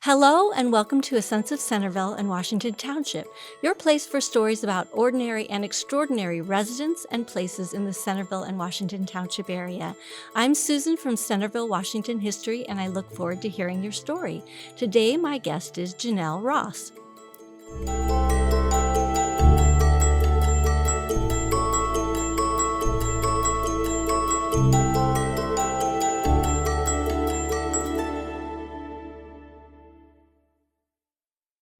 Hello and welcome to A Sense of Centerville and Washington Township, your place for stories about ordinary and extraordinary residents and places in the Centerville and Washington Township area. I'm Susan from Centerville-Washington History, and I look forward to hearing your story. Today, my guest is Jenell Ross.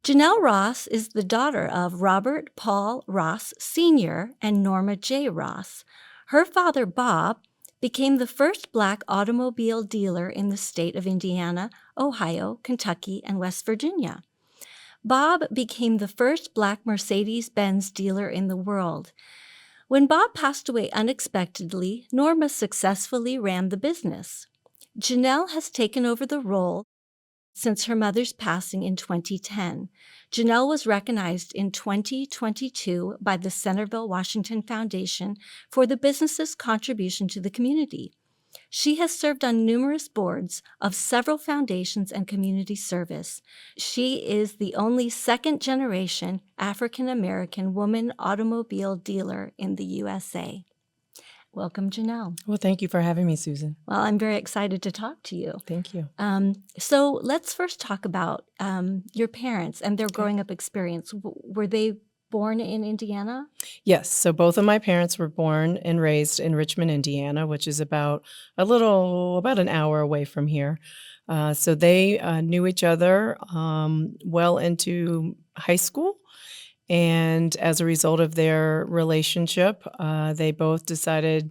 Jenell Ross is the daughter of Robert Paul Ross Sr. and Norma J. Ross. Her father, Bob, became the first Black automobile dealer in the state of Indiana, Ohio, Kentucky, and West Virginia. Bob became the first Black Mercedes-Benz dealer in the world. When Bob passed away unexpectedly, Norma successfully ran the business. Jenell has taken over the role since her mother's passing in 2010. Jenell was recognized in 2022 by the Centerville-Washington Foundation for the business's contribution to the community. She has served on numerous boards of several foundations and community service. She is the only second-generation African-American woman automobile dealer in the USA. Welcome, Jenell. Well, thank you for having me, Susan. Well, I'm very excited to talk to you. Thank you. So let's first talk about your parents and their growing up experience. Were they born in Indiana? Yes. So both of my parents were born and raised in Richmond, Indiana, which is about an hour away from here. So they knew each other well into high school. And as a result of their relationship, they both decided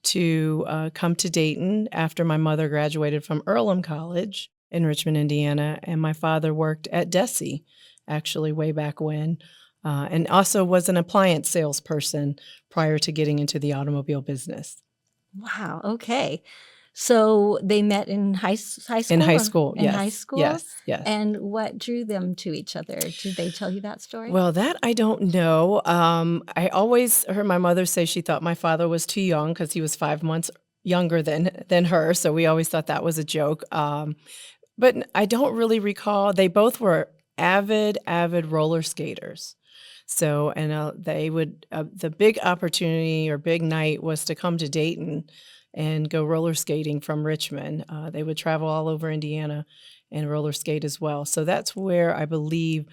to come to Dayton after my mother graduated from Earlham College in Richmond, Indiana. And my father worked at Desi, actually, way back when, and also was an appliance salesperson prior to getting into the automobile business. Wow. Okay. So they met in high school? In high school, yes. In high school? Yes. And what drew them to each other? Did they tell you that story? Well, that I don't know. I always heard my mother say she thought my father was too young because he was 5 months younger than her. So we always thought that was a joke. But I don't really recall. They both were avid roller skaters. So, and they would, the big opportunity or big night was to come to Dayton and go roller skating from Richmond. They would travel all over Indiana and roller skate as well. So that's where I believe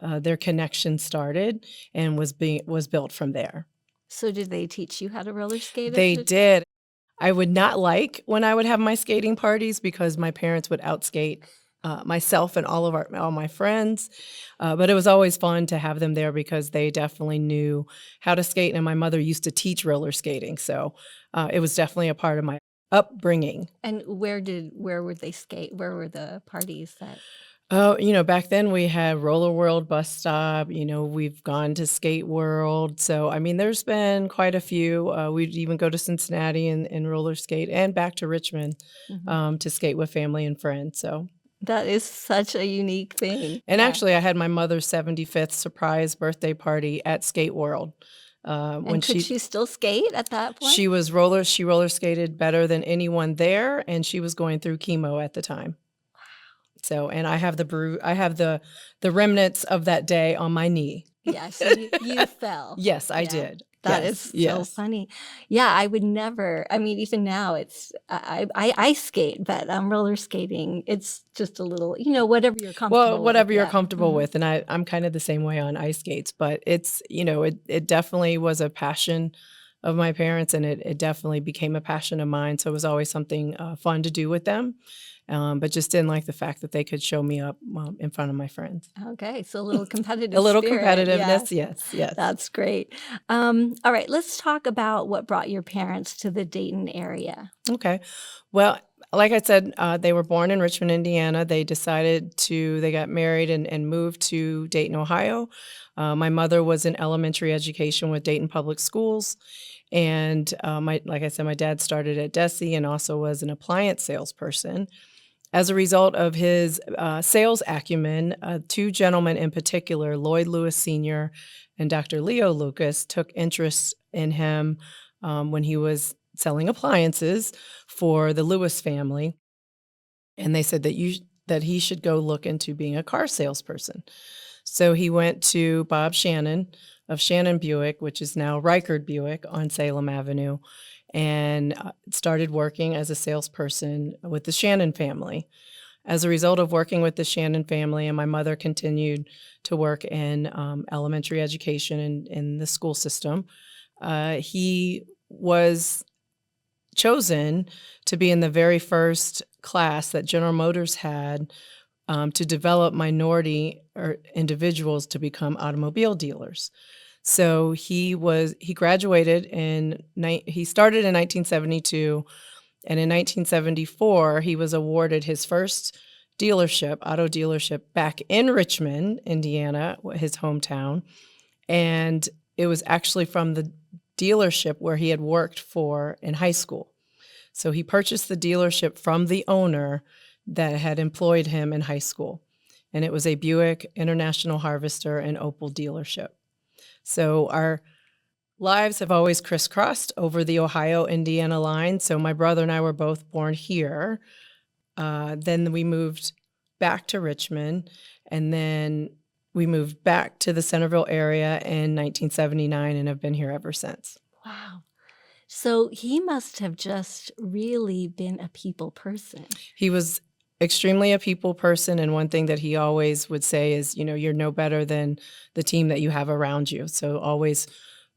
their connection started and was built from there. So did they teach you how to roller skate? They did. I would not like when I would have my skating parties because my parents would outskate myself and all my friends. But it was always fun to have them there because they definitely knew how to skate. And my mother used to teach roller skating. So it was definitely a part of my upbringing. And where would they skate? Where were the parties that? Oh, back then we had Roller World bus stop. We've gone to Skate World. So, I mean, there's been quite a few. We'd even go to Cincinnati and roller skate and back to Richmond to skate with family and friends. So that is such a unique thing. And actually, I had my mother's 75th surprise birthday party at Skate World. And could she still skate at that point? She roller skated better than anyone there, and she was going through chemo at the time. Wow. So, and I have the remnants of that day on my knee. Yeah, so you fell. Yes, I did. That is so funny. Yeah, I would never. I mean, even now, I skate, but roller skating, it's just a little, whatever you're comfortable. Well, whatever you're comfortable with, and I'm kind of the same way on ice skates. But it's, it definitely was a passion of my parents, and it definitely became a passion of mine. So it was always something fun to do with them. But just didn't like the fact that they could show me up in front of my friends. Okay, so a little competitive A little spirit. competitiveness, Yeah. yes. That's great. All right, let's talk about what brought your parents to the Dayton area. Okay. Well, like I said, they were born in Richmond, Indiana. They got married and moved to Dayton, Ohio. My mother was in elementary education with Dayton Public Schools. And like I said, my dad started at Desi and also was an appliance salesperson. As a result of his sales acumen, two gentlemen in particular, Lloyd Lewis Sr. and Dr. Leo Lucas, took interest in him when he was selling appliances for the Lewis family. And they said that that he should go look into being a car salesperson. So he went to Bob Shannon of Shannon Buick, which is now Reichard Buick on Salem Avenue, and started working as a salesperson with the Shannon family. As a result of working with the Shannon family, and my mother continued to work in elementary education and in the school system, he was chosen to be in the very first class that General Motors had to develop minority or individuals to become automobile dealers. So he graduated he started in 1972, and in 1974 he was awarded his first auto dealership back in Richmond, Indiana, his hometown, and it was actually from the dealership where he had worked for in high school. So he purchased the dealership from the owner that had employed him in high school, and it was a Buick International Harvester and Opel dealership. So our lives have always crisscrossed over the Ohio-Indiana line. So my brother and I were both born here. Then we moved back to Richmond, and then we moved back to the Centerville area in 1979 and have been here ever since. Wow. So he must have just really been a people person. He was extremely a people person, and one thing that he always would say is, you're no better than the team that you have around you. So always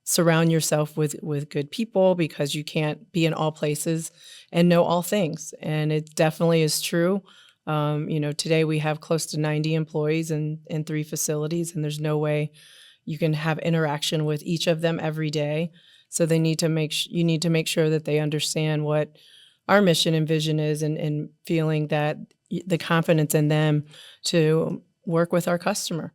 surround yourself with good people, because you can't be in all places and know all things. And it definitely is true. Today we have close to 90 employees in 3 facilities, and there's no way you can have interaction with each of them every day. So you need to make sure that they understand what our mission and vision is, and feeling that the confidence in them to work with our customer.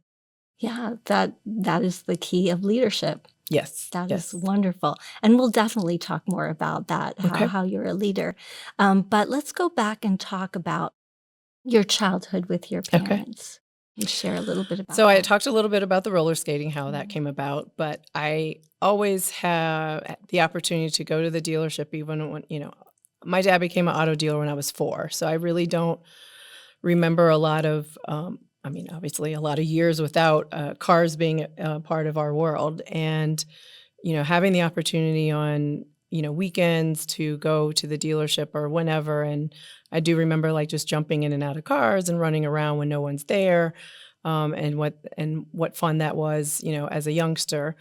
Yeah, that is the key of leadership. Yes. That yes. is wonderful. And we'll definitely talk more about that, Okay. how you're a leader. But let's go back and talk about your childhood with your Okay. parents and share a little bit about So I that. talked a little bit about the roller skating, how that Mhm. came about, but I always have the opportunity to go to the dealership even when, my dad became an auto dealer when I was 4. So I really don't remember a lot of, obviously a lot of years without cars being a part of our world. And, having the opportunity on, weekends to go to the dealership or whenever. And I do remember just jumping in and out of cars and running around when no one's there. And what fun that was, as a youngster.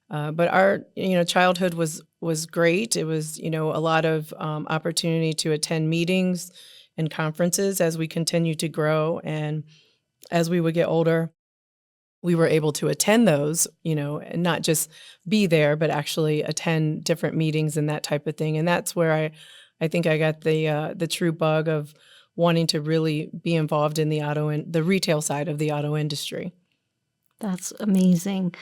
But our, childhood was great. It was, a lot of opportunity to attend meetings and conferences as we continued to grow. And as we would get older, we were able to attend those, and not just be there, but actually attend different meetings and that type of thing. And that's where I think I got the true bug of wanting to really be involved in the retail side of the auto industry. That's amazing.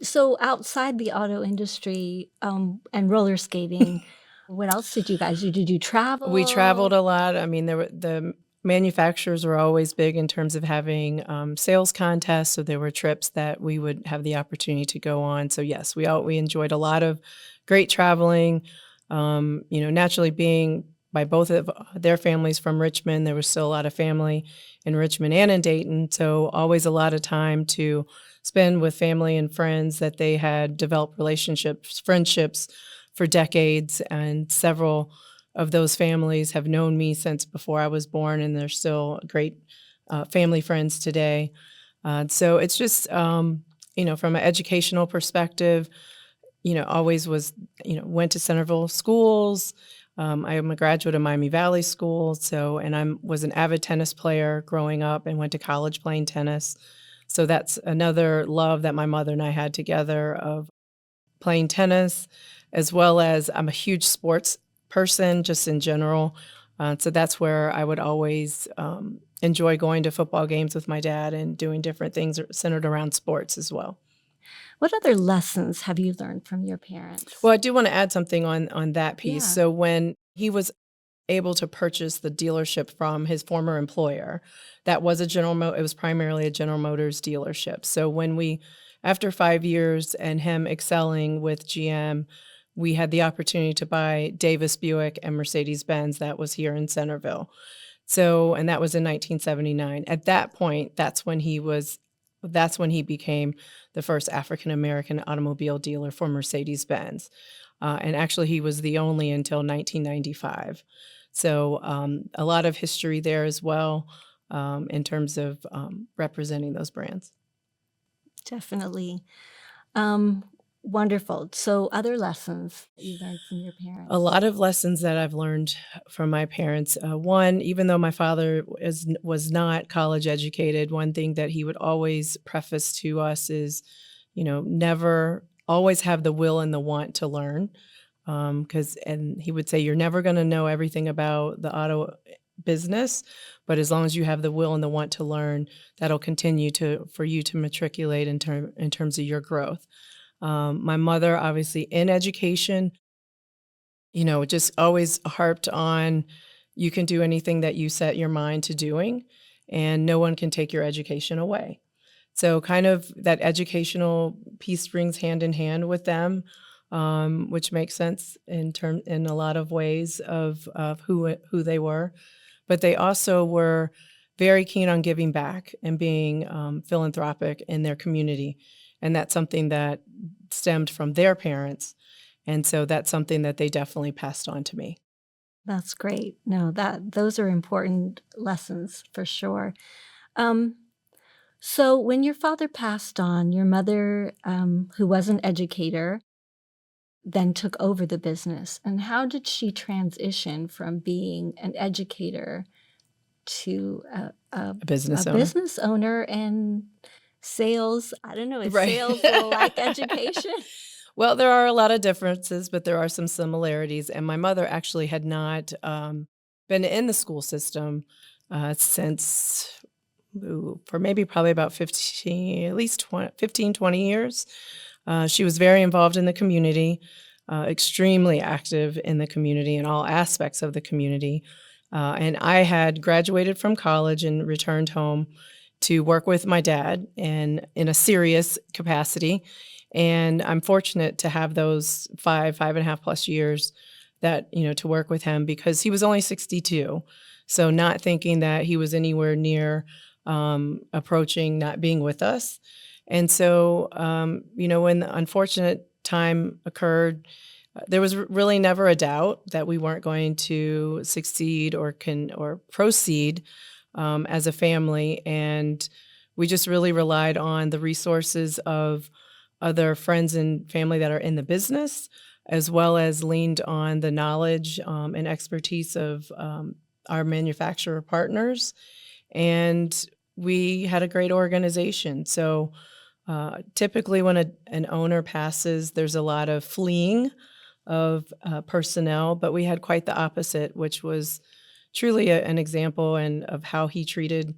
So outside the auto industry and roller skating, what else did you guys do? Did you travel? We traveled a lot. I mean, the manufacturers were always big in terms of having sales contests. So there were trips that we would have the opportunity to go on. So yes, we enjoyed a lot of great traveling. Naturally being by both of their families from Richmond, there was still a lot of family in Richmond and in Dayton. So always a lot of time to spend with family and friends that they had developed friendships for decades, and several of those families have known me since before I was born, and they're still great family friends today. So it's just, from an educational perspective, always was, went to Centerville schools. I am a graduate of Miami Valley School, and I was an avid tennis player growing up and went to college playing tennis. So that's another love that my mother and I had together, of playing tennis, as well as I'm a huge sports person just in general. So that's where I would always enjoy going to football games with my dad and doing different things centered around sports as well. What other lessons have you learned from your parents? Well, I do want to add something on that piece. Yeah. So when he was able to purchase the dealership from his former employer, that was it was primarily a General Motors dealership. So after 5 years and him excelling with GM, we had the opportunity to buy Davis Buick and Mercedes-Benz that was here in Centerville. So, and that was in 1979. At that point, that's when he became the first African American automobile dealer for Mercedes-Benz. And actually, he was the only until 1995. So, a lot of history there as well, in terms of representing those brands. Definitely. Um, Wonderful. So other lessons that you learned from your parents? A lot of lessons that I've learned from my parents. One, even though my father was not college educated, one thing that he would always preface to us is, never always have the will and the want to learn. And he would say, you're never going to know everything about the auto business, but as long as you have the will and the want to learn, that'll continue for you to matriculate in terms of your growth. My mother, obviously in education, just always harped on, you can do anything that you set your mind to doing, and no one can take your education away. So kind of that educational piece brings hand in hand with them, which makes sense in a lot of ways of who they were. But they also were very keen on giving back and being philanthropic in their community. And that's something that stemmed from their parents. And so that's something that they definitely passed on to me. That's great. No, those are important lessons for sure. So when your father passed on, your mother, who was an educator, then took over the business. And how did she transition from being an educator to A business a owner. business owner and sales? I don't know, is Right. sales like education? Well, there are a lot of differences, but there are some similarities. And my mother actually had not been in the school system since for maybe probably about 15, at least 15, 20 years. She was very involved in the community, extremely active in the community in all aspects of the community. And I had graduated from college and returned home to work with my dad in a serious capacity. And I'm fortunate to have those 5.5 plus years that, to work with him, because he was only 62. So not thinking that he was anywhere near approaching not being with us. And so, when the unfortunate time occurred, there was really never a doubt that we weren't going to succeed or proceed as a family. And we just really relied on the resources of other friends and family that are in the business, as well as leaned on the knowledge and expertise of our manufacturer partners. And we had a great organization. So typically when an owner passes, there's a lot of fleeing of personnel, but we had quite the opposite, which was truly an example of how he treated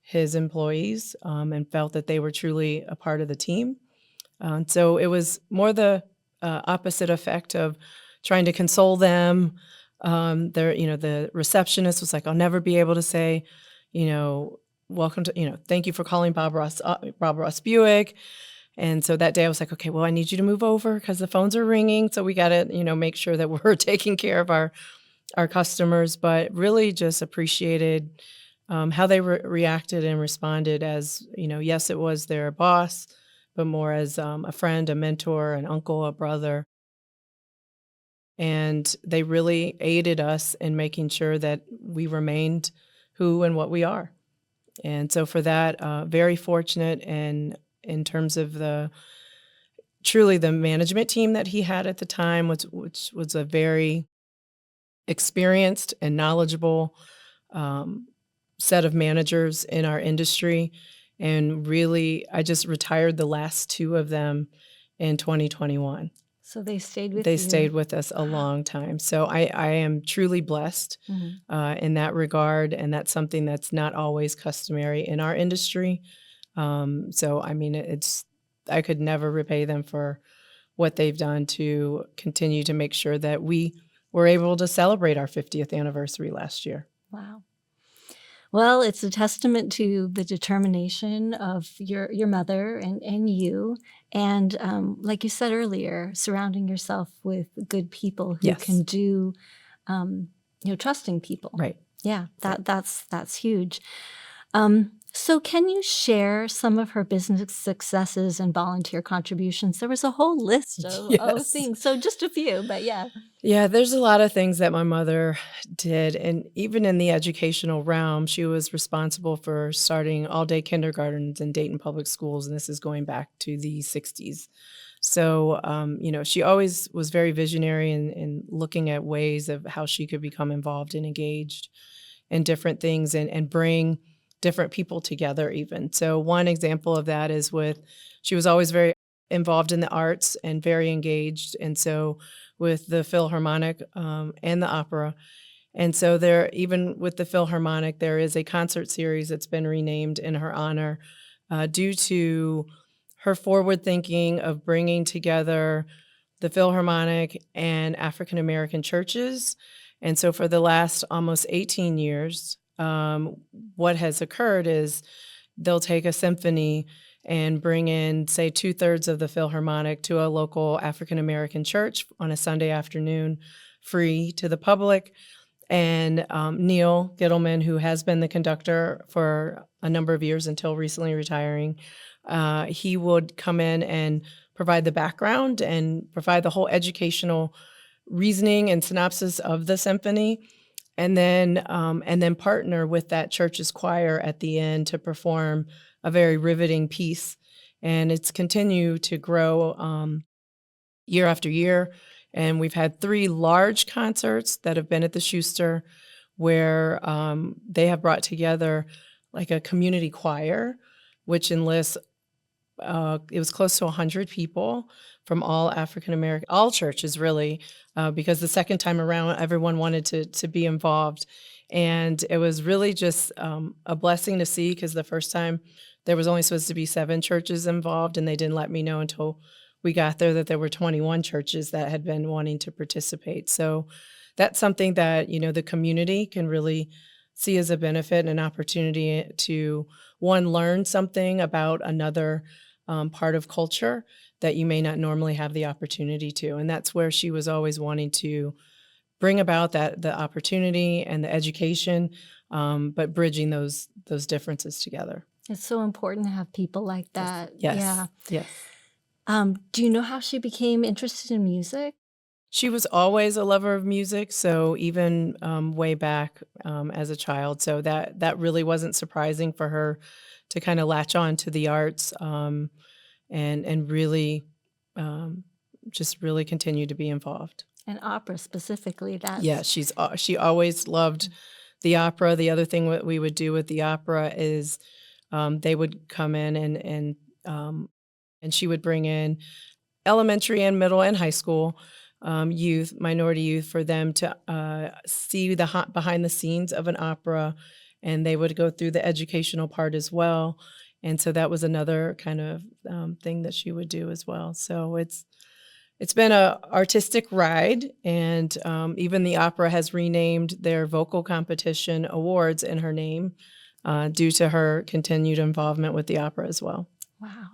his employees and felt that they were truly a part of the team. So it was more the opposite effect of trying to console them. The receptionist was like, I'll never be able to say, welcome to, thank you for calling Bob Ross Buick. And so that day I was like, okay, well, I need you to move over because the phones are ringing. So we got to, make sure that we're taking care of our customers, but really just appreciated how they reacted and responded as, yes, it was their boss, but more as a friend, a mentor, an uncle, a brother. And they really aided us in making sure that we remained who and what we are. And so for that, very fortunate. And in terms of truly the management team that he had at the time, which was a very experienced and knowledgeable set of managers in our industry. And really, I just retired the last two of them in 2021. So they stayed with you? They stayed with us a long time. So I am truly blessed in that regard, and that's something that's not always customary in our industry. So, I mean, I could never repay them for what they've done to continue to make sure that we were able to celebrate our 50th anniversary last year. Wow. Well, it's a testament to the determination of your mother and you, and like you said earlier, surrounding yourself with good people who Yes. can do, trusting people. Right. Yeah, that's huge. So can you share some of her business successes and volunteer contributions? There was a whole list of Yes. things, so just a few, but yeah. Yeah, there's a lot of things that my mother did, and even in the educational realm, she was responsible for starting all-day kindergartens in Dayton Public Schools, and this is going back to the '60s. So, she always was very visionary in looking at ways of how she could become involved and engaged in different things and bring different people together even. So one example of that is she was always very involved in the arts and very engaged. And so with the Philharmonic and the opera. And so even with the Philharmonic, there is a concert series that's been renamed in her honor due to her forward thinking of bringing together the Philharmonic and African American churches. And so for the last almost 18 years, what has occurred is they'll take a symphony and bring in, say, two-thirds of the Philharmonic to a local African American church on a Sunday afternoon, free to the public. And Neil Gittleman, who has been the conductor for a number of years until recently retiring, he would come in and provide the background and provide the whole educational reasoning and synopsis of the symphony, and then partner with that church's choir at the end to perform a very riveting piece. And it's continued to grow year after year. And we've had 3 large concerts that have been at the Schuster where they have brought together like a community choir, which enlists it was close to 100 people from all African American, all churches really, because the second time around, everyone wanted to be involved. And it was really just a blessing to see, because the first time there was only supposed to be 7 churches involved, and they didn't let me know until we got there that there were 21 churches that had been wanting to participate. So that's something that, the community can really see as a benefit and an opportunity to, one, learn something about another part of culture that you may not normally have the opportunity to. And that's where she was always wanting to bring about the opportunity and the education, but bridging those differences together. It's so important to have people like that. Yes. Yeah. Yes. Do you know how she became interested in music? She was always a lover of music, so even way back as a child. So that really wasn't surprising for her to kind of latch on to the arts and really just really continue to be involved. And opera specifically. Yeah, she always loved the opera. The other thing what we would do with the opera is they would come in and she would bring in elementary and middle and high school youth, minority youth, for them to see the behind the scenes of an opera, and they would go through the educational part as well. And so that was another kind of thing that she would do as well. So it's been a artistic ride, and even the opera has renamed their vocal competition awards in her name due to her continued involvement with the opera as well. Wow.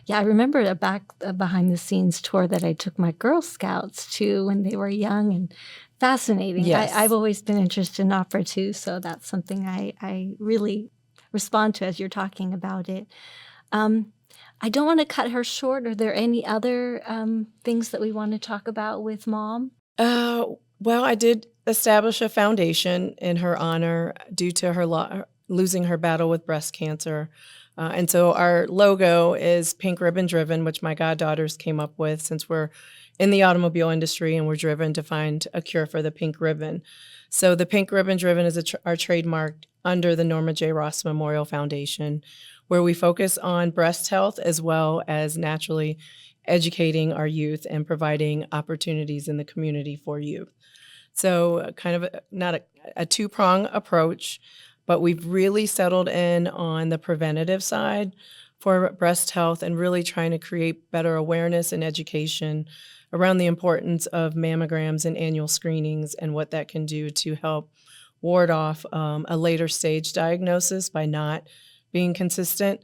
Yeah, I remember a behind-the-scenes tour that I took my Girl Scouts to when they were young, and fascinating. Yes. I've always been interested in opera too, so that's something I really respond to as you're talking about it. I don't want to cut her short. Are there any other things that we want to talk about with Mom? Well, I did establish a foundation in her honor due to her losing her battle with breast cancer. And so our logo is pink ribbon driven, which my goddaughters came up with, since we're in the automobile industry and we're driven to find a cure for the pink ribbon. So the pink ribbon driven is our trademark under the Norma J. Ross Memorial Foundation, where we focus on breast health as well as naturally educating our youth and providing opportunities in the community for youth. So kind of not a two-prong approach, but we've really settled in on the preventative side for breast health and really trying to create better awareness and education around the importance of mammograms and annual screenings and what that can do to help ward off a later stage diagnosis by not being consistent.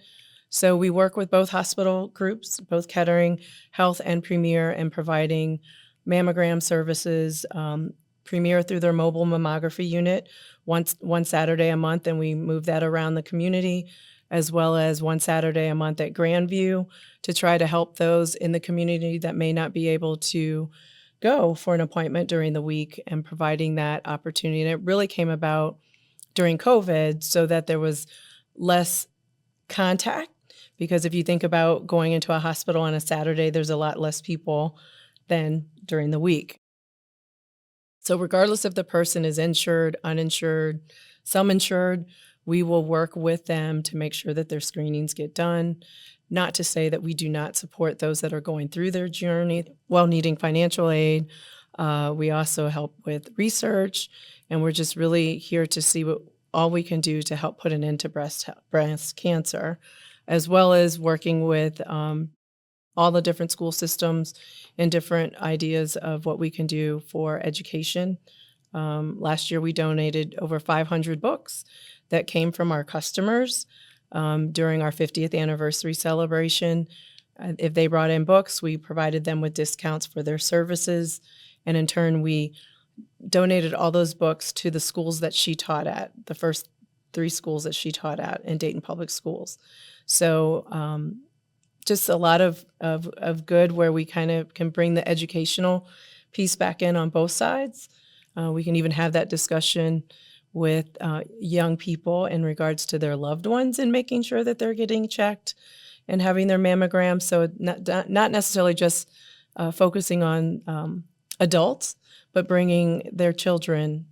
So we work with both hospital groups, both Kettering Health and Premier, and providing mammogram services premier through their mobile mammography unit one Saturday a month, and we move that around the community, as well as one Saturday a month at Grandview to try to help those in the community that may not be able to go for an appointment during the week, and providing that opportunity. And it really came about during COVID so that there was less contact, because if you think about going into a hospital on a Saturday, there's a lot less people than during the week. So regardless if the person is insured, uninsured, some insured, we will work with them to make sure that their screenings get done. Not to say that we do not support those that are going through their journey while needing financial aid. We also help with research, and we're just really here to see what all we can do to help put an end to breast cancer, as well as working with all the different school systems and different ideas of what we can do for education. Last year, we donated over 500 books that came from our customers during our 50th anniversary celebration. If they brought in books, we provided them with discounts for their services. And in turn, we donated all those books to the schools that she taught at, the first 3 schools that she taught at in Dayton Public Schools. So just a lot of good, where we kind of can bring the educational piece back in on both sides. We can even have that discussion with young people in regards to their loved ones and making sure that they're getting checked and having their mammograms. So not necessarily just focusing on adults, but bringing their children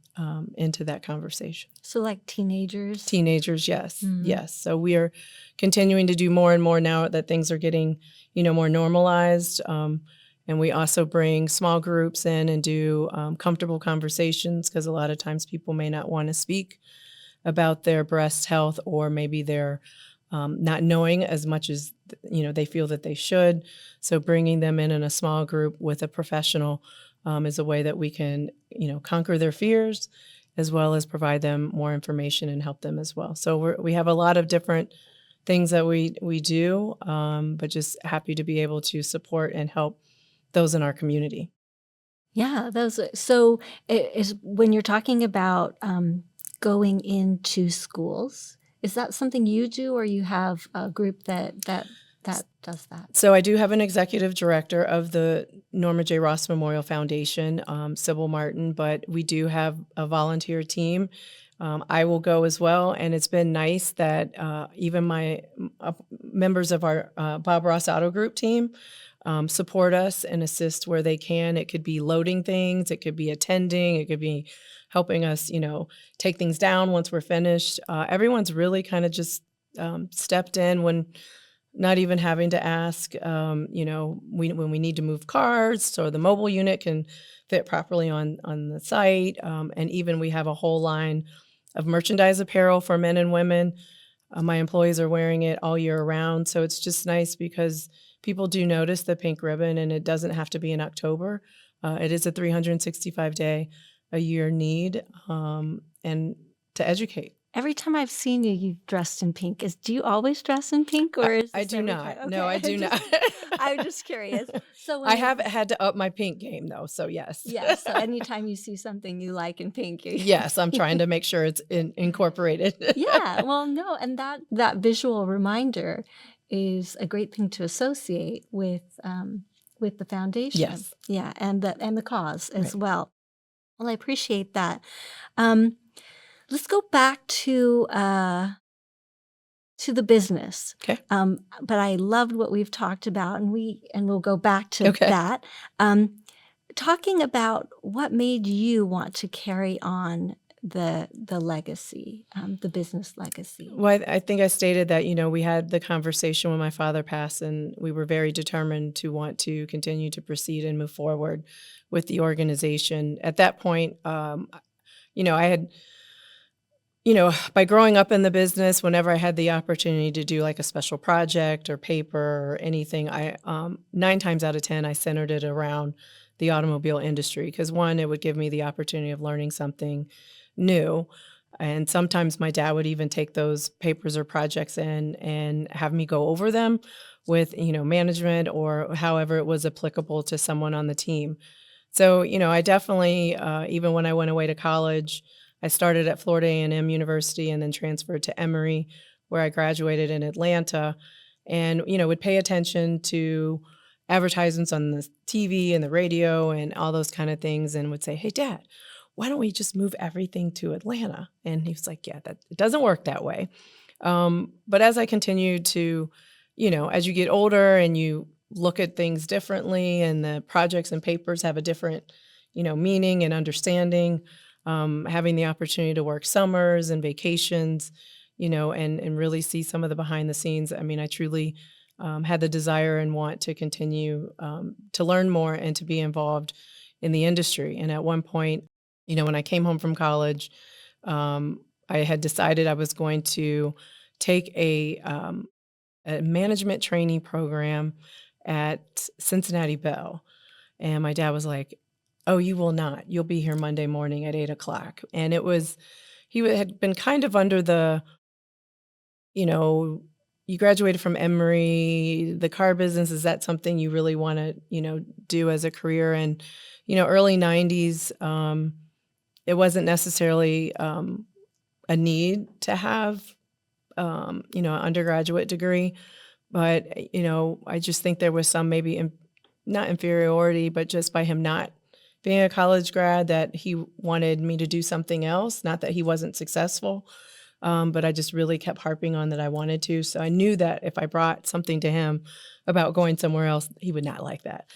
into that conversation. So like teenagers? Teenagers, yes. Mm-hmm. Yes. So we are continuing to do more and more now that things are getting, more normalized. And we also bring small groups in and do comfortable conversations, because a lot of times people may not want to speak about their breast health, or maybe they're not knowing as much as they feel that they should. So bringing them in a small group with a professional is a way that we can conquer their fears, as well as provide them more information and help them as well. So we have a lot of different things that we do, but just happy to be able to support and help those in our community. Yeah, so is when you're talking about going into schools, is that something you do, or you have a group that does that? So I do have an executive director of the Norma J. Ross Memorial Foundation, Sybil Martin, but we do have a volunteer team. I will go as well, and it's been nice that even my members of our Bob Ross Auto Group team support us and assist where they can. It could be loading things, it could be attending, it could be helping us, take things down once we're finished. Everyone's really kind of just stepped in when not even having to ask, when we need to move cars so the mobile unit can fit properly on the site. And even we have a whole line of merchandise apparel for men and women. My employees are wearing it all year round. So it's just nice because people do notice the pink ribbon, and it doesn't have to be in October. It is a 365-day-a-year need, and to educate. Every time I've seen you, you've dressed in pink. Do you always dress in pink, or is I do not? Okay. No, I do not. I'm just curious. So I have had to up my pink game, though. So yes. Yeah. So anytime you see something you like in pink, yes, I'm trying to make sure it's incorporated. Yeah. Well, no, and that visual reminder is a great thing to associate with the foundation. Yes. Yeah, and the cause as Right. well. Well, I appreciate that. Let's go back to the business. Okay. But I loved what we've talked about, and we'll go back to Okay. that. Talking about what made you want to carry on the legacy, the business legacy. Well, I think I stated that, we had the conversation when my father passed, and we were very determined to want to continue to proceed and move forward with the organization. At that point, I had, by growing up in the business, whenever I had the opportunity to do like a special project or paper or anything, 9 times out of 10, I centered it around the automobile industry, because one, it would give me the opportunity of learning something new. And sometimes my dad would even take those papers or projects in and have me go over them with, management, or however it was applicable to someone on the team. So, I definitely, even when I went away to college, I started at Florida A&M University and then transferred to Emory, where I graduated in Atlanta, and, would pay attention to advertisements on the TV and the radio and all those kind of things and would say, "Hey, Dad, why don't we just move everything to Atlanta?" And he was like, "Yeah, it doesn't work that way." But as I continued to, as you get older and you look at things differently and the projects and papers have a different, meaning and understanding, having the opportunity to work summers and vacations, and really see some of the behind the scenes. I mean, I truly had the desire and want to continue to learn more and to be involved in the industry. And at one point, when I came home from college, I had decided I was going to take a management training program at Cincinnati Bell. And my dad was like, "Oh, you will not. You'll be here Monday morning at 8:00." And he had been kind of under the, you graduated from Emory, the car business, is that something you really want to, do as a career? And, early 90s, it wasn't necessarily a need to have, an undergraduate degree. But, I just think there was some maybe not inferiority, but just by him not being a college grad, that he wanted me to do something else. Not that he wasn't successful, but I just really kept harping on that I wanted to. So I knew that if I brought something to him about going somewhere else, he would not like that.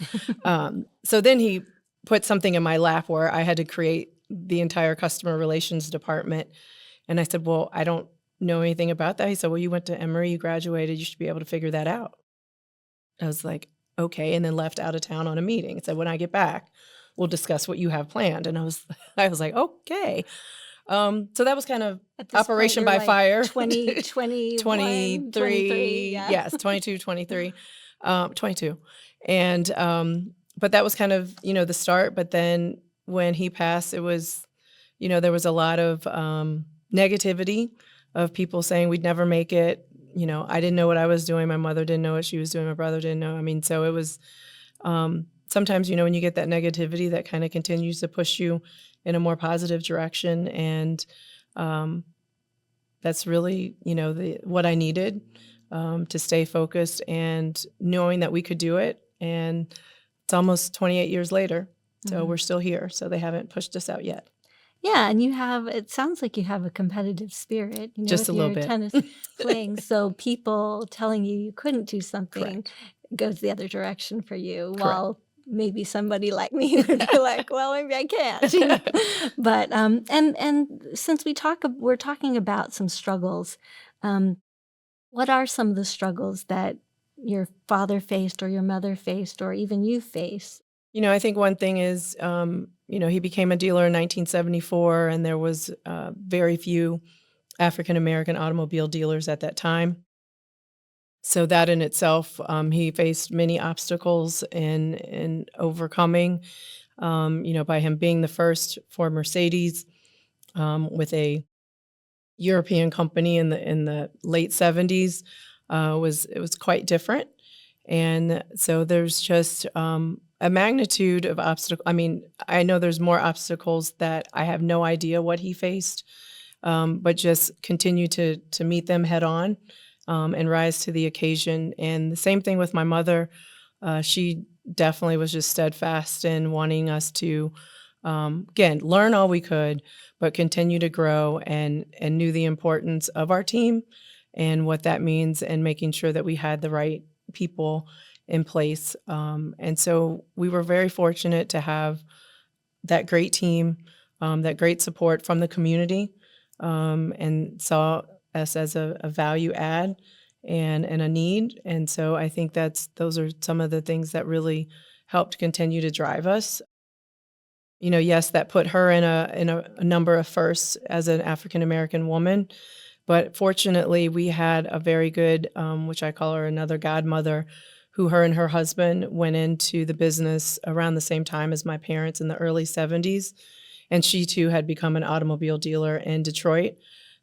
So then he put something in my lap where I had to create the entire customer relations department. And I said, "Well, I don't know anything about that." He said, "Well, you went to Emory, you graduated, you should be able to figure that out." I was like, "Okay," and then left out of town on a meeting and said, "When I get back, we'll discuss what you have planned." And I was like, "Okay." So that was kind of At this operation point, by you're fire. 20, 21, 23, yeah. yes, 22, 23, 22. And, but that was kind of, the start. But then when he passed, it was, there was a lot of negativity of people saying we'd never make it. I didn't know what I was doing. My mother didn't know what she was doing. My brother didn't know. I mean, so it was sometimes, when you get that negativity, that kind of continues to push you in a more positive direction. And that's really, what I needed to stay focused and knowing that we could do it. And it's almost 28 years later. So we're still here. So they haven't pushed us out yet. Yeah, and it sounds like you have a competitive spirit, Just with a little your bit. tennis playing. So people telling you couldn't do something Correct. goes the other direction for you, Correct. while maybe somebody like me would be like, "Well, maybe I can't." But and since we're talking about some struggles, what are some of the struggles that your father faced or your mother faced or even you face? I think one thing is, he became a dealer in 1974, and there was very few African American automobile dealers at that time. So that in itself, he faced many obstacles in overcoming. By him being the first for Mercedes, with a European company in the late 70s, it was quite different. And so there's just a magnitude of obstacle. I mean, I know there's more obstacles that I have no idea what he faced, but just continue to meet them head on, and rise to the occasion. And the same thing with my mother. She definitely was just steadfast in wanting us to, again, learn all we could, but continue to grow, and knew the importance of our team and what that means, and making sure that we had the right people in place. And so we were very fortunate to have that great team, that great support from the community, and saw us as a value add and a need. And so I think those are some of the things that really helped continue to drive us. Yes, that put her in a number of firsts as an African American woman, but fortunately we had a very good, which I call her another godmother, who her and her husband went into the business around the same time as my parents in the early 70s. And she too had become an automobile dealer in Detroit.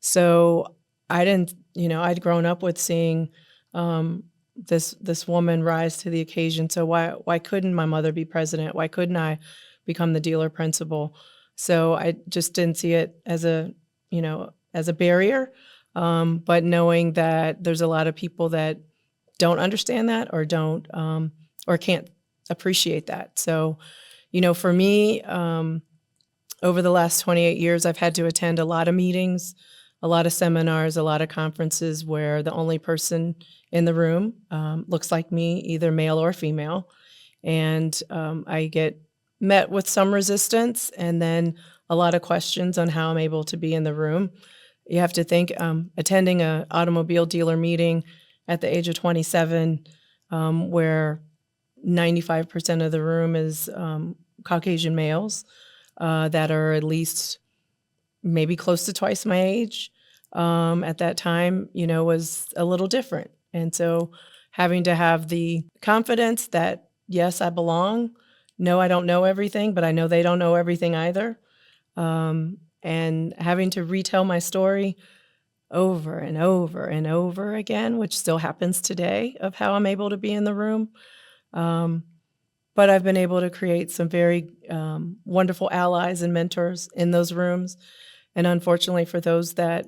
So I didn't, I'd grown up with seeing this woman rise to the occasion. So why couldn't my mother be president? Why couldn't I become the dealer principal. So I just didn't see it as as a barrier. But knowing that there's a lot of people that don't understand that or don't or can't appreciate that. So, for me, over the last 28 years, I've had to attend a lot of meetings, a lot of seminars, a lot of conferences where the only person in the room looks like me, either male or female. And I get met with some resistance and then a lot of questions on how I'm able to be in the room. You have to think attending an automobile dealer meeting at the age of 27, where 95% of the room is Caucasian males that are at least maybe close to twice my age at that time, was a little different. And so having to have the confidence that, yes, I belong. No, I don't know everything, but I know they don't know everything either. And having to retell my story over and over and over again, which still happens today, of how I'm able to be in the room. But I've been able to create some very wonderful allies and mentors in those rooms. And unfortunately, for those that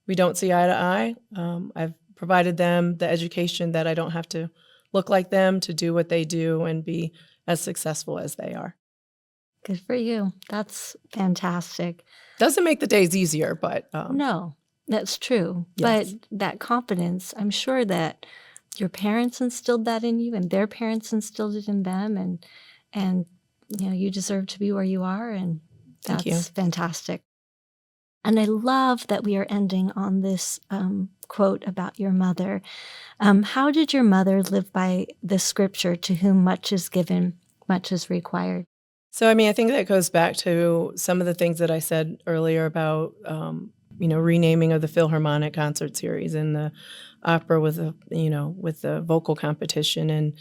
we don't see eye to eye, I've provided them the education that I don't have to look like them to do what they do and be as successful as they are. Good for you. That's fantastic. Doesn't make the days easier, but No, that's true. Yes. But that confidence, I'm sure that your parents instilled that in you and their parents instilled it in them, and you deserve to be where you are, and Thank you. that's fantastic. And I love that we are ending on this quote about your mother. How did your mother live by the scripture, to whom much is given, much is required? So, I think that goes back to some of the things that I said earlier about, renaming of the Philharmonic concert series and the opera with the vocal competition, and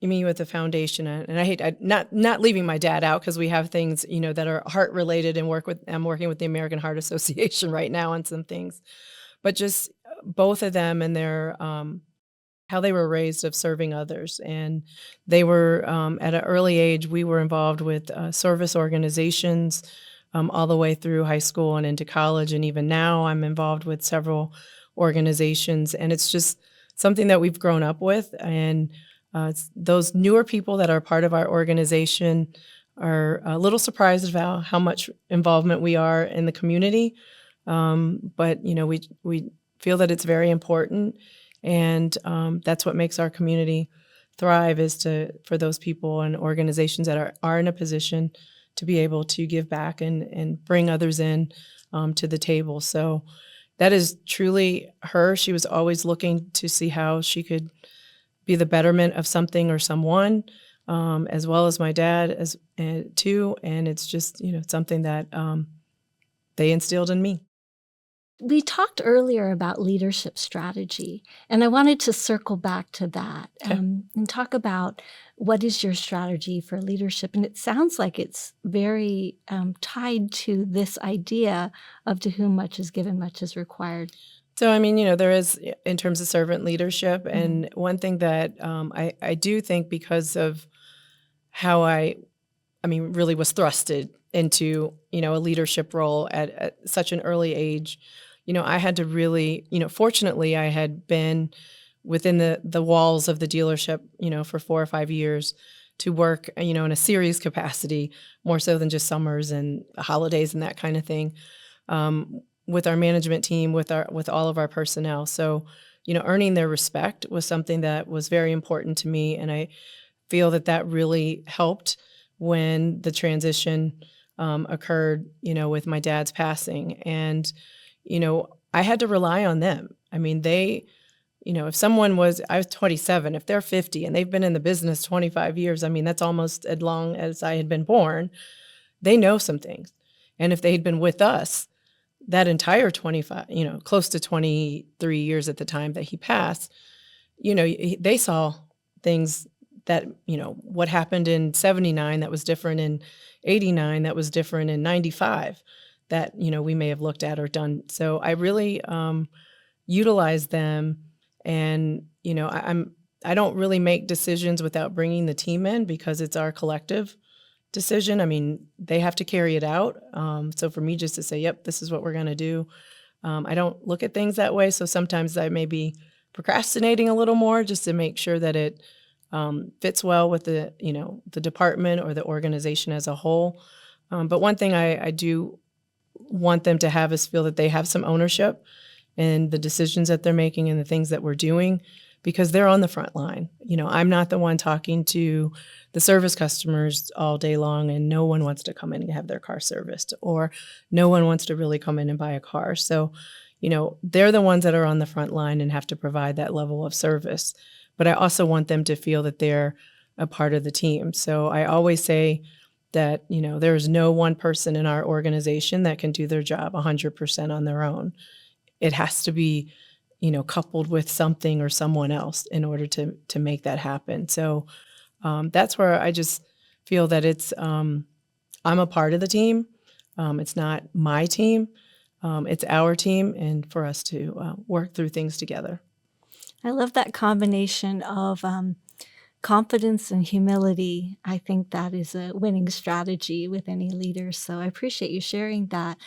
with the foundation. And I hate not leaving my dad out, because we have things, that are heart related, and I'm working with the American Heart Association right now on some things, but just both of them and their how they were raised of serving others. And they were, at an early age, we were involved with service organizations all the way through high school and into college. And even now I'm involved with several organizations. And it's just something that we've grown up with. And those newer people that are part of our organization are a little surprised about how much involvement we are in the community. But, we feel that it's very important. And that's what makes our community thrive, is for those people and organizations that are in a position to be able to give back and bring others in to the table. So that is truly her. She was always looking to see how she could be the betterment of something or someone, as well as my dad too. And it's just something that they instilled in me. We talked earlier about leadership strategy, and I wanted to circle back to that. Okay. And talk about what is your strategy for leadership. And it sounds like it's very tied to this idea of to whom much is given, much is required. So, there is, in terms of servant leadership, and one thing that I do think, because of how I really was thrusted into, a leadership role at such an early age. I had to really, fortunately, I had been within the walls of the dealership, for 4 or 5 years, to work, in a series capacity, more so than just summers and holidays and that kind of thing, with our management team, with all of our personnel. So, earning their respect was something that was very important to me. And I feel that really helped when the transition occurred, with my dad's passing. And I had to rely on them. They, if someone I was 27, if they're 50 and they've been in the business 25 years, that's almost as long as I had been born, they know some things. And if they had been with us that entire 25, close to 23 years at the time that he passed, they saw things that, what happened in 79 that was different in 89, that was different in 95, that, we may have looked at or done. So I really utilize them. And, I don't really make decisions without bringing the team in, because it's our collective decision. I mean, they have to carry it out. So for me just to say, yep, this is what we're going to do. I don't look at things that way. So sometimes I may be procrastinating a little more just to make sure that it fits well with the department or the organization as a whole. But one thing I do want them to have is feel that they have some ownership in the decisions that they're making and the things that we're doing, because they're on the front line. I'm not the one talking to the service customers all day long, and no one wants to come in and have their car serviced, or no one wants to really come in and buy a car. So, they're the ones that are on the front line and have to provide that level of service. But I also want them to feel that they're a part of the team. So I always say that, there's no one person in our organization that can do their job 100% on their own. It has to be, coupled with something or someone else in order to make that happen. So that's where I just feel that it's, I'm a part of the team. It's not my team. It's our team, and for us to work through things together. I love that combination of confidence and humility. I think that is a winning strategy with any leader. So I appreciate you sharing that.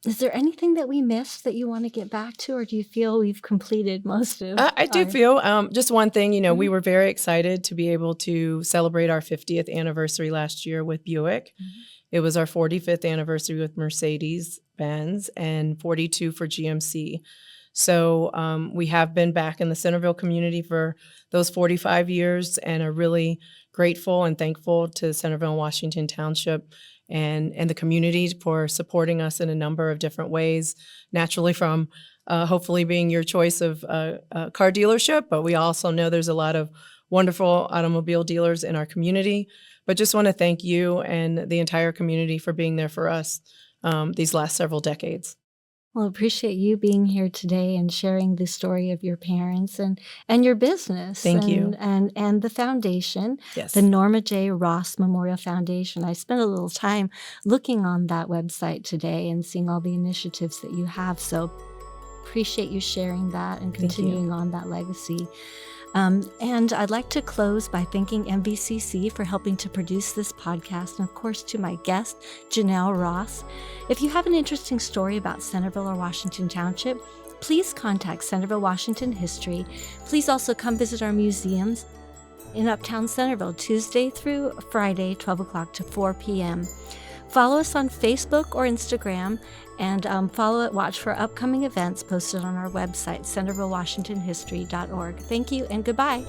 Is there anything that we missed that you want to get back to, or do you feel we've completed most of I do feel just one thing, we were very excited to be able to celebrate our 50th anniversary last year with Buick. Mm-hmm. It was our 45th anniversary with Mercedes-Benz and 42 for GMC. So we have been back in the Centerville community for those 45 years and are really grateful and thankful to Centerville-Washington Township and the community for supporting us in a number of different ways, naturally from hopefully being your choice of a car dealership, but we also know there's a lot of wonderful automobile dealers in our community. But just want to thank you and the entire community for being there for us these last several decades. Well, I appreciate you being here today and sharing the story of your parents and your business. Thank you. And the foundation, yes. The Norma J. Ross Memorial Foundation. I spent a little time looking on that website today and seeing all the initiatives that you have. So appreciate you sharing that and continuing on that legacy. And I'd like to close by thanking MVCC for helping to produce this podcast, and of course to my guest, Jenell Ross. If you have an interesting story about Centerville or Washington Township, please contact Centerville-Washington History. Please also come visit our museums in Uptown Centerville, Tuesday through Friday, 12 o'clock to 4 p.m. Follow us on Facebook or Instagram, and watch for upcoming events posted on our website, centervillewashingtonhistory.org. Thank you and goodbye.